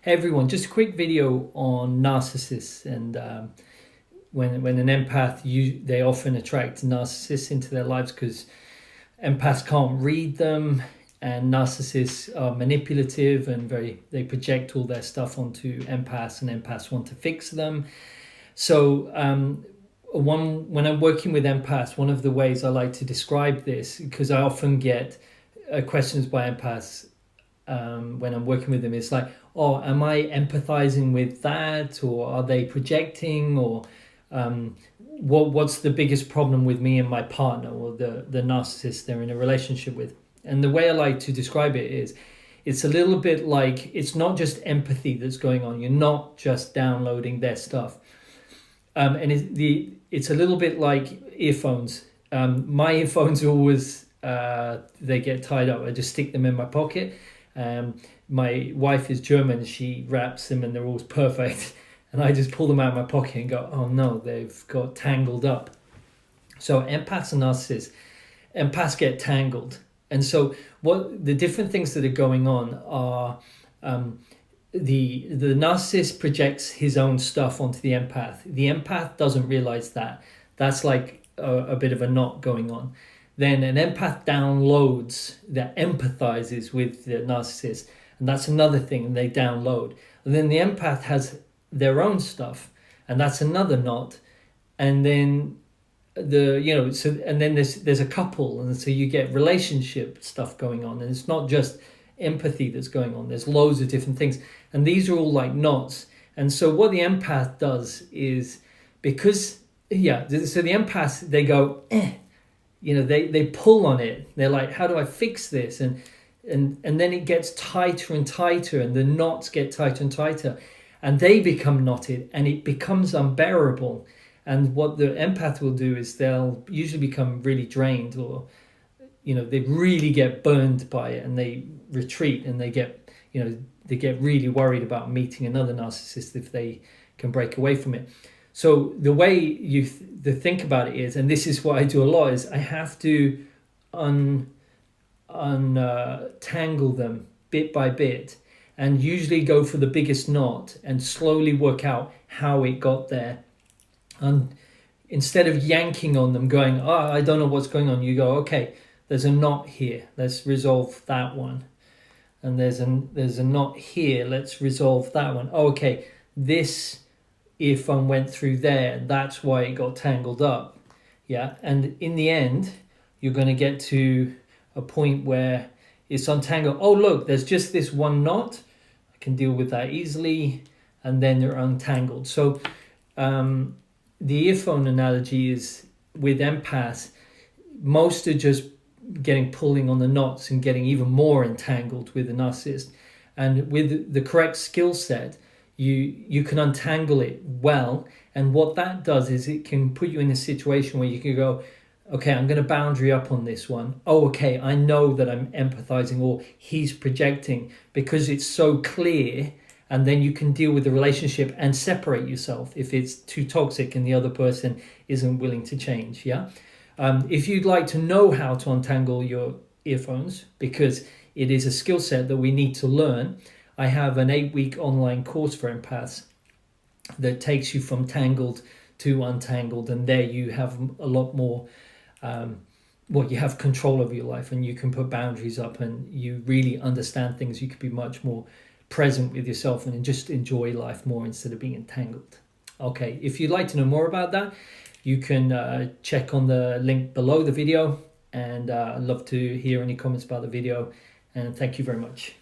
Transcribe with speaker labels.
Speaker 1: everyone, just a quick video on narcissists and when an empath, they often attract narcissists into their lives because empaths can't read them, and narcissists are manipulative and they project all their stuff onto empaths, and empaths want to fix them. So when I'm working with empaths, one of the ways I like to describe this, because I often get questions by empaths when I'm working with them, is like, oh, am I empathizing with that, or are they projecting, or what's the biggest problem with me and my partner, or the narcissist they're in a relationship with? And the way I like to describe it is, it's a little bit like, it's not just empathy that's going on. You're not just downloading their stuff. And it's a little bit like earphones. My earphones always, they get tied up. I just stick them in my pocket. My wife is German. She wraps them and they're always perfect. And I just pull them out of my pocket and go, oh no, they've got tangled up. So empaths and narcissists, empaths get tangled. And so what the different things that are going on are, the narcissist projects his own stuff onto the empath. The empath doesn't realize that. That's like a bit of a knot going on. Then an empath downloads, that empathizes with the narcissist, and that's another thing, and they download. And then the empath has their own stuff, and that's another knot. And then and then there's a couple, and so you get relationship stuff going on, and it's not just empathy that's going on. There's loads of different things, and these are all like knots. And so what the empath does is, because so the empath, they go they pull on it. They're like, how do I fix this? And then it gets tighter and tighter, and the knots get tighter and tighter, and they become knotted, and it becomes unbearable. And what the empath will do is they'll usually become really drained, or they really get burned by it, and they retreat, and they get really worried about meeting another narcissist if they can break away from it. So the way you think about it is, and this is what I do a lot, is I have to untangle them bit by bit, and usually go for the biggest knot and slowly work out how it got there. And instead of yanking on them, going, oh, I don't know what's going on, you go, okay, there's a knot here, let's resolve that one. And there's a knot here, let's resolve that one. Oh, okay, this earphone went through there, that's why it got tangled up. Yeah, and in the end, you're going to get to a point where it's untangled. Oh, look, there's just this one knot. I can deal with that easily. And then they're untangled. So the earphone analogy is, with empaths, most are just pulling on the knots and getting even more entangled with the narcissist. And with the correct skill set, you can untangle it well. And what that does is it can put you in a situation where you can go, okay, I'm going to boundary up on this one. Oh, okay, I know that I'm empathizing, or he's projecting, because it's so clear. And then you can deal with the relationship and separate yourself if it's too toxic and the other person isn't willing to change. Yeah. If you'd like to know how to untangle your earphones, because it is a skill set that we need to learn, I have an 8-week online course for empaths that takes you from tangled to untangled. And there you have a lot more, you have control of your life, and you can put boundaries up, and you really understand things. You could be much more present with yourself and just enjoy life more instead of being entangled. Okay, if you'd like to know more about that, you can check on the link below the video, and I'd love to hear any comments about the video, and thank you very much.